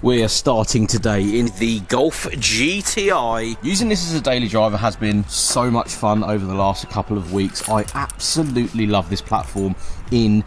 We are starting today in the Golf GTI. Using this as a daily driver has been so much fun over the last couple of weeks. I absolutely love this platform in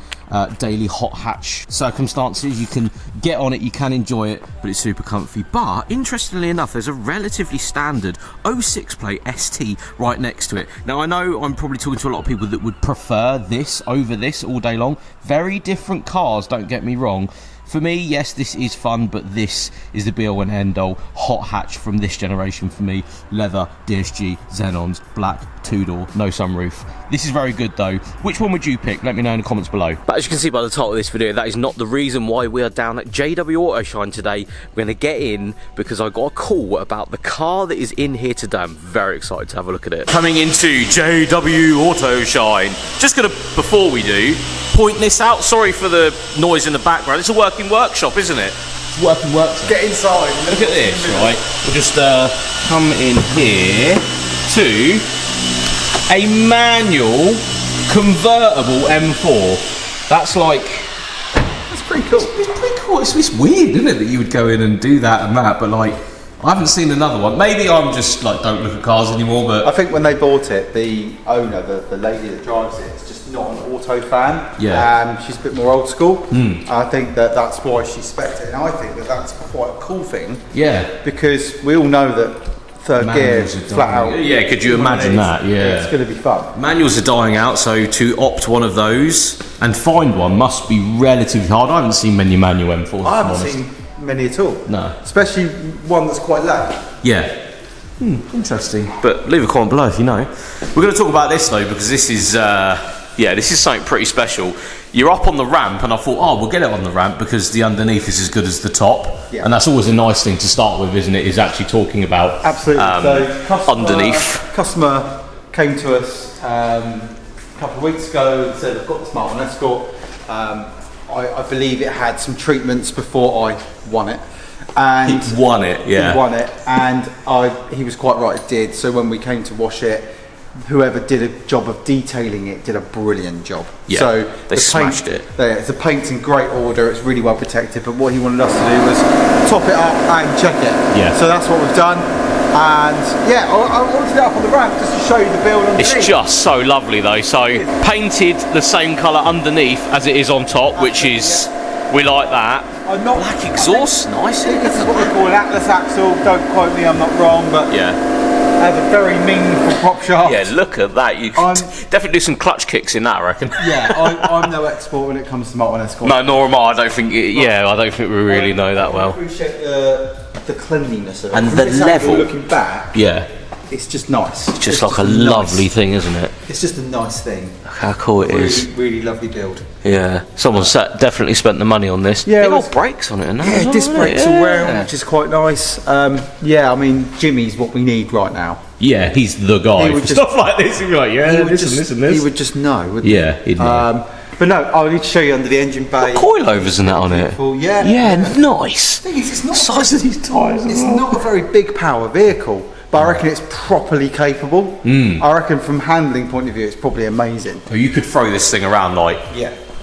daily hot hatch circumstances. You can get on it, you can enjoy it, but it's super comfy. But interestingly enough, there's a relatively standard 06 plate ST right next to it. Now I know I'm probably talking to a lot of people that would prefer this over this all day long. Very different cars, don't get me wrong. For me, yes, this is fun, but this is the be-all and end-all hot hatch from this generation for me. Leather, DSG, Xenons, black, two-door, no sunroof. This is very good though. Which one would you pick? Let me know in the comments below. But as you can see by the title of this video, that is not the reason why we are down at JW Auto Shine today. We're going to get in because I got a call about the car that is in here today. I'm very excited to have a look at it. Coming into JW Auto Shine. Just going to, before we do, point this out. Sorry for the noise in the background. It's a working workshop, isn't it? It's a working workshop. Get inside. Look at this, right? We'll just come in here to a manual convertible M4. That's pretty cool. It's pretty cool. It's weird, isn't it, that you would go in and do that and that, but like, I haven't seen another one. Maybe I'm just like, don't look at cars anymore, but I think when they bought it, the owner, the lady that drives it, is just not an auto fan. Yeah. She's a bit more old school. I think that's why she spec'd it, and I think that's quite a cool thing. Yeah. Because we all know that third gear is flat out. Yeah, could you imagine that? Yeah. It's going to be fun. Manuals are dying out, so to opt one of those and find one must be relatively hard. I haven't seen many manual M4s. I haven't seen many at all. No. Especially one that's quite low. Yeah. Interesting. But leave a comment below if you know. We're going to talk about this though, because this is this is something pretty special. You're up on the ramp, and I thought, oh, we'll get it on the ramp because the underneath is as good as the top. Yeah. And that's always a nice thing to start with, isn't it? Is actually talking about absolutely. Underneath. Customer came to us a couple of weeks ago and said, I've got the Smart One Escort. I believe it had some treatments before I won it. And he won it, yeah. He won it, and he was quite right, it did. So when we came to wash it, whoever did a job of detailing it did a brilliant job. Yeah, so they smashed it. The paint's in great order, it's really well protected, but what he wanted us to do was top it up and check it. Yeah. So that's what we've done. And yeah, I wanted it up on the ramp just to show you the build underneath. It's just so lovely though. So painted the same colour underneath as it is on top, which is, we like that. Black exhaust, nice. I think this is what we call an Atlas axle. Don't quote me, I'm not wrong, but yeah. Has a very meaningful prop shaft. Yeah, look at that. You could definitely do some clutch kicks in that, I reckon. Yeah, I'm no expert when it comes to Smart One Escort. No, nor am I. I don't think we really know that well. I appreciate the cleanliness of it. And from the this level. angle, looking back, yeah. It's just nice. It's just like a lovely thing, isn't it? It's just a nice thing. Look how cool it is. Really lovely build. Yeah. Someone definitely spent the money on this. Yeah. Big old brakes on it and that. Yeah, disc brakes all round, which is quite nice. Yeah, I mean, Jimmy's what we need right now. Yeah, he's the guy for stuff like this. He'd be like, yeah, this and this. He would just know, wouldn't he? Yeah, he'd know. But no, I'll need to show you under the engine bay. Coilovers and that on it. Yeah. Yeah, nice. The thing is, it's not the size of these tyres. It's not a very big power vehicle, but I reckon it's properly capable. I reckon from handling point of view, it's probably amazing. So you could throw this thing around like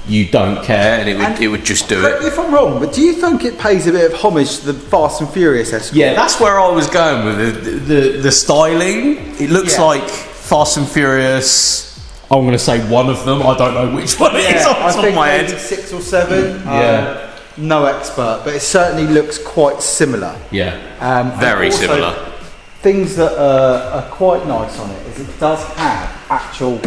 you don't care, and it would just do it. If I'm wrong, but do you think it pays a bit of homage to the Fast and Furious Escort? Yeah, that's where I was going with the styling. It looks like Fast and Furious. I'm going to say one of them. I don't know which one it is off the top of my head. 6 or 7. No expert, but it certainly looks quite similar. Yeah, very similar. Things that are quite nice on it is it does have actual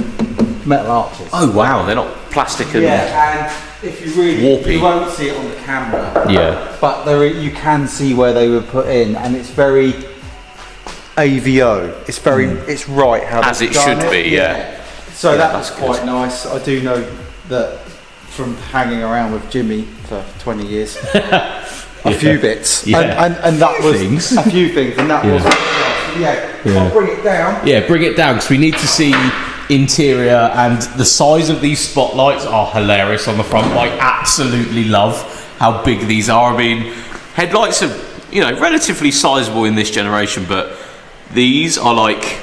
metal arches. Oh wow, they're not plastic and and if you really warpy. You won't see it on the camera. Yeah, but you can see where they were put in, and it's very AVO. It's very it's right how as it should be. Yeah. So that's quite nice. I do know that from hanging around with Jimmy for 20 years. A few bits, and that was things. A few things, and that was I'll bring it down. Yeah, bring it down because we need to see interior, and the size of these spotlights are hilarious on the front. I absolutely love how big these are. I mean, headlights are relatively sizable in this generation, but these are like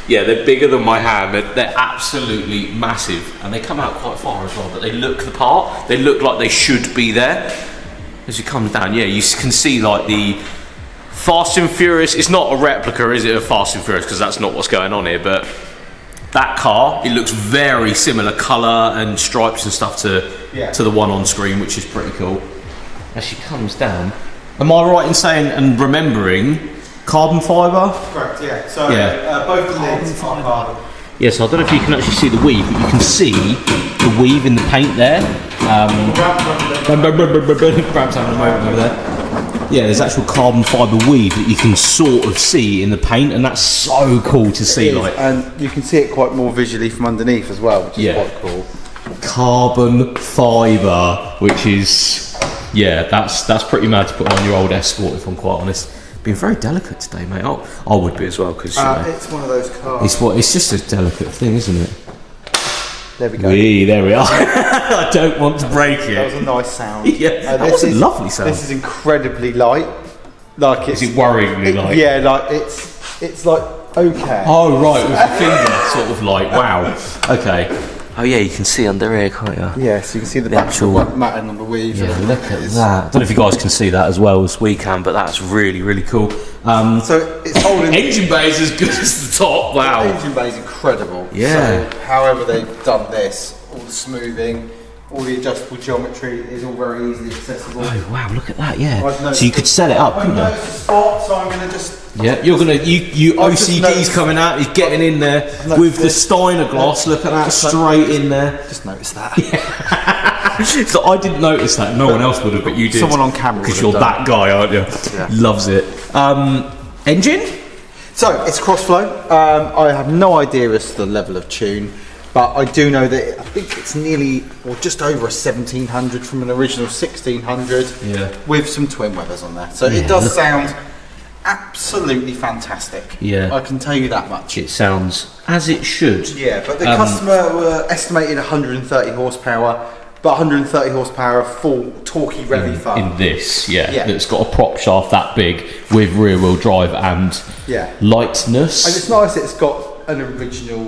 they're bigger than my hand. They're absolutely massive, and they come out quite far as well. But they look the part. They look like they should be there. as it comes down, yeah, you can see like the Fast and Furious. It's not a replica, is it, of Fast and Furious? Because that's not what's going on here. But that car, it looks very similar colour and stripes and stuff to the one on screen, which is pretty cool. As she comes down, am I right in saying and remembering carbon fibre? Correct. Yeah. So both the lids are carbon. Yes, I don't know if you can actually see the weave, but you can see the weave in the paint there. Bram's having a moment over there. Yeah, there's actual carbon fibre weave that you can sort of see in the paint, and that's so cool to see. Like, and you can see it quite more visually from underneath as well, which is quite cool. Carbon fibre, which is, that's pretty mad to put on your old Escort, if I'm quite honest. Being very delicate today, mate. I would be as well, because it's one of those cars. It's just a delicate thing, isn't it? There we go. There we are. I don't want to break it. That was a nice sound. Yeah, that was a lovely sound. This is incredibly light. Like is it worryingly light? Yeah, like it's like okay. Oh right, with the finger sort of light. Wow. Okay. Oh yeah, you can see under here, can't you? Yeah, so you can see the actual matting on the weave. Yeah, look at that. I don't know if you guys can see that as well as we can, but that's really, really cool. So it's holding. Engine bay is as good as the top. Wow. The engine bay is incredible. Yeah. So however they've done this, all the smoothing, all the adjustable geometry is all very easily accessible. Oh wow, look at that. Yeah. So you could set it up, couldn't you? I've noticed a spot, so I'm going to just. Yeah, you're gonna you OCD's coming out. He's getting in there with the Steiner glass. Look at that, straight in there. Just noticed that. So I didn't notice that. No one else would have, but you did. Someone on camera. Because you're that guy, aren't you? Yeah. Loves it. Engine. So it's crossflow. I have no idea as to the level of tune, but I do know that I think it's nearly or just over a 1700 from an original 1600. Yeah. With some twin weathers on there, so it does sound absolutely fantastic. Yeah, I can tell you that much. It sounds as it should. Yeah, but the customer were estimated 130 horsepower, but 130 horsepower full torquey revvy fun. In this, that's got a prop shaft that big with rear wheel drive and lightness. And it's nice that it's got an original.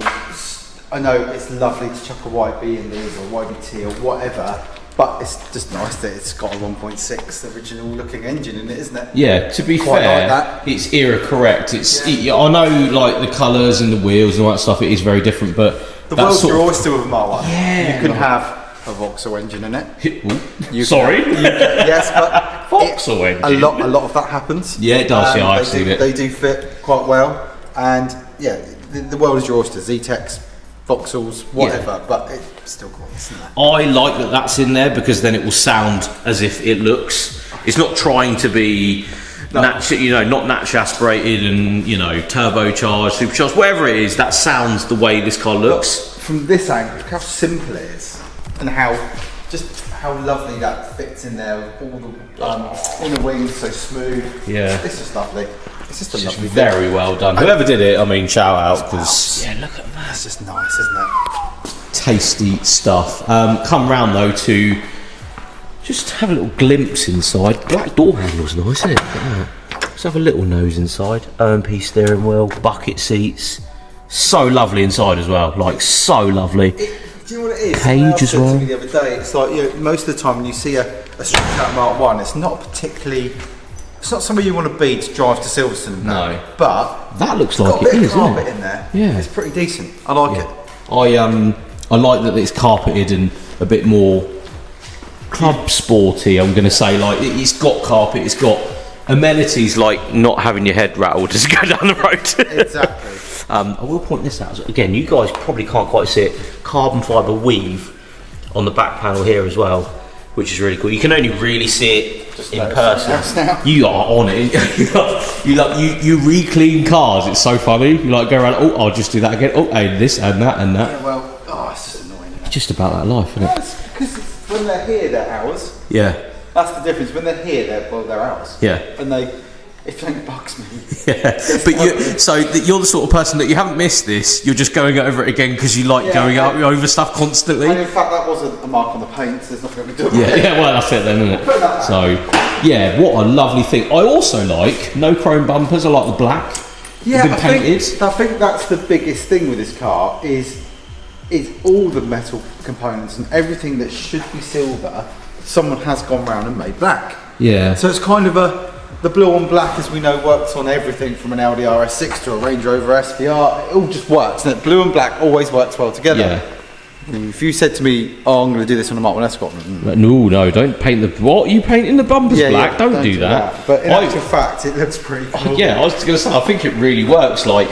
I know it's lovely to chuck a YB in these or YBT or whatever. But it's just nice that it's got a 1.6 original looking engine in it, isn't it? Yeah, to be fair, like it's era correct. It's I know like the colours and the wheels and all that stuff, it is very different, but the world's your oyster with MK1. Yeah, you can have a Vauxhall engine in it. Yes, but Vauxhall engine. A lot of that happens. Yeah, it does. Yeah, I've seen it. They do fit quite well, and the world is your oyster. Z-Techs, Vauxhalls, whatever, but it's still cool, isn't it? I like that that's in there because then it will sound as if it looks. It's not trying to be not naturally aspirated and turbocharged, supercharged, whatever it is. That sounds the way this car looks. But from this angle, look how simple it is, and how lovely that fits in there with all the inner wings so smooth. Yeah, it's just lovely. It's just a lovely very well done. Whoever did it, I mean, shout out because look at that. It's just nice, isn't it? Tasty stuff. Come round though to just have a little glimpse inside. Black door handle's nice, isn't it? Look at that. Let's have a little nose inside. OMP steering wheel, bucket seats. So lovely inside as well. Like so lovely. Do you know what it is? Cage as well. To me the other day, it's like most of the time when you see a straight out Mark 1, it's not particularly. It's not somewhere you want to be to drive to Silverstone. No, but that looks like it is. Got a bit of carpet in there. Yeah, it's pretty decent. I like it. I like that it's carpeted and a bit more club sporty. I'm going to say like it's got carpet. It's got amenities like not having your head rattled as you go down the road. Exactly. I will point this out again. You guys probably can't quite see it. Carbon fibre weave on the back panel here as well, which is really cool. You can only really see it in person. You are on it. you re-clean cars. It's so funny. You like go around. Oh, I'll just do that again. Oh, and this and that and that. Yeah, well, it's just annoying. It's just about that life, isn't it? Because when they're here, they're ours. Yeah. That's the difference. When they're here, they're ours. Yeah. And if something bugs me. Yeah. But you're the sort of person that you haven't missed this. You're just going over it again because you like going over stuff constantly. And in fact, that wasn't a mark on the paint. So there's nothing we can do. Yeah. Well, that's it then, isn't it? So, yeah, what a lovely thing. I also like no chrome bumpers. I like the black. Yeah, been painted. I think that's the biggest thing with this car is all the metal components and everything that should be silver. Someone has gone round and made black. Yeah. So it's kind of the blue on black, as we know, works on everything from an Audi RS6 to a Range Rover SVR. It all just works, and blue and black always works well together. Yeah. If you said to me, "Oh, I'm going to do this on a Mark 1 Escort," No, don't paint the. What? Are you painting the bumpers black? Don't do that. But in actual fact, it looks pretty cool. Yeah, I was going to say, I think it really works. Like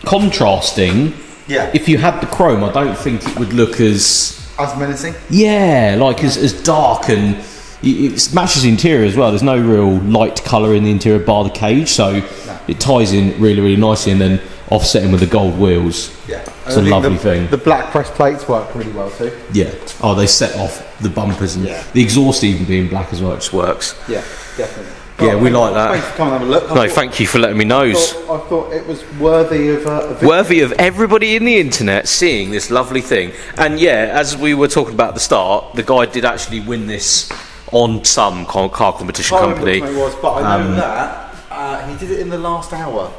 contrasting. Yeah. If you had the chrome, I don't think it would look as menacing. Yeah, like as dark, and it matches the interior as well. There's no real light colour in the interior bar the cage, so it ties in really, really nicely, and then offsetting with the gold wheels. Yeah, it's a lovely thing. The black press plates work really well too. Yeah. Oh, they set off the bumpers, and the exhaust even being black as well. It just works. Yeah, definitely. Yeah, we like that. Thanks for coming and have a look. No, thank you for letting me know. I thought it was worthy of worthy of everybody in the internet seeing this lovely thing. And yeah, as we were talking about at the start, the guy did actually win this on some car competition company. I was, but I know that he did it in the last hour.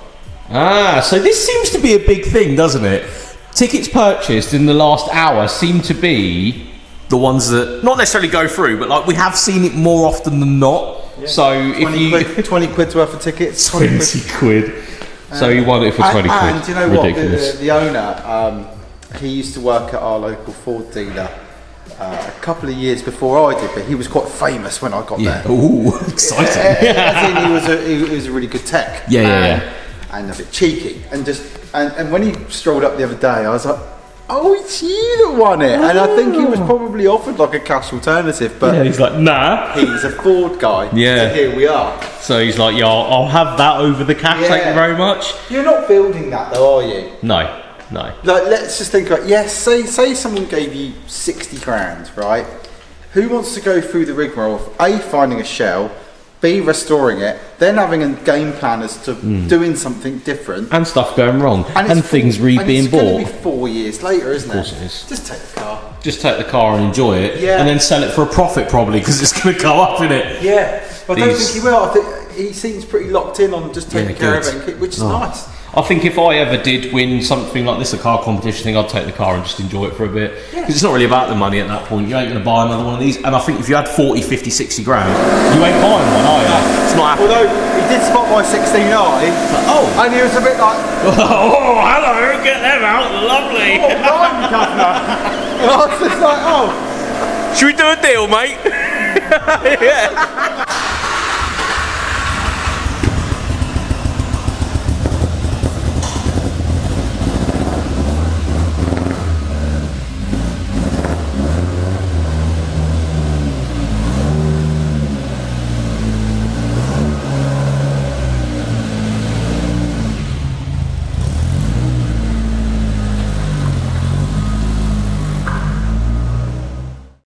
So this seems to be a big thing, doesn't it? Tickets purchased in the last hour seem to be the ones that not necessarily go through, but like we have seen it more often than not. Yeah. So if you 20 quid's worth of tickets, 20 quid. So you won it for 20 quid. And you know what? The owner, he used to work at our local Ford dealer a couple of years before I did, but he was quite famous when I got there. Ooh, exciting! I think he was a really good tech. Yeah. And a bit cheeky, and when he strolled up the other day, I was like, "Oh, it's you that won it!" And I think he was probably offered like a cash alternative, but he's like, "Nah." He's a Ford guy. Yeah. So here we are. So he's like, "Yeah, I'll have that over the cash. Thank you very much." You're not building that though, are you? No. Like, let's just think about say someone gave you 60 grand, right? Who wants to go through the rigmarole of A, finding a shell, B, restoring it, then having a game plan as to doing something different, and stuff going wrong, and things being bought. It's going to be 4 years later, isn't it? Of course it is. Just take the car. Just take the car and enjoy it, and then sell it for a profit probably, because it's going to go up, isn't it? Yeah, but I don't think he will. I think he seems pretty locked in on just taking care of it, which is nice. I think if I ever did win something like this, a car competition thing, I'd take the car and just enjoy it for a bit. Because it's not really about the money at that point. You ain't going to buy another one of these. And I think if you had 40, 50, 60 grand, you ain't buying one, are you? It's not happening. Although, he did spot my 16i. And he was a bit like... Oh, hello, get them out, lovely. Oh, right, governor. And I was just like, oh. Should we do a deal, mate? Yeah.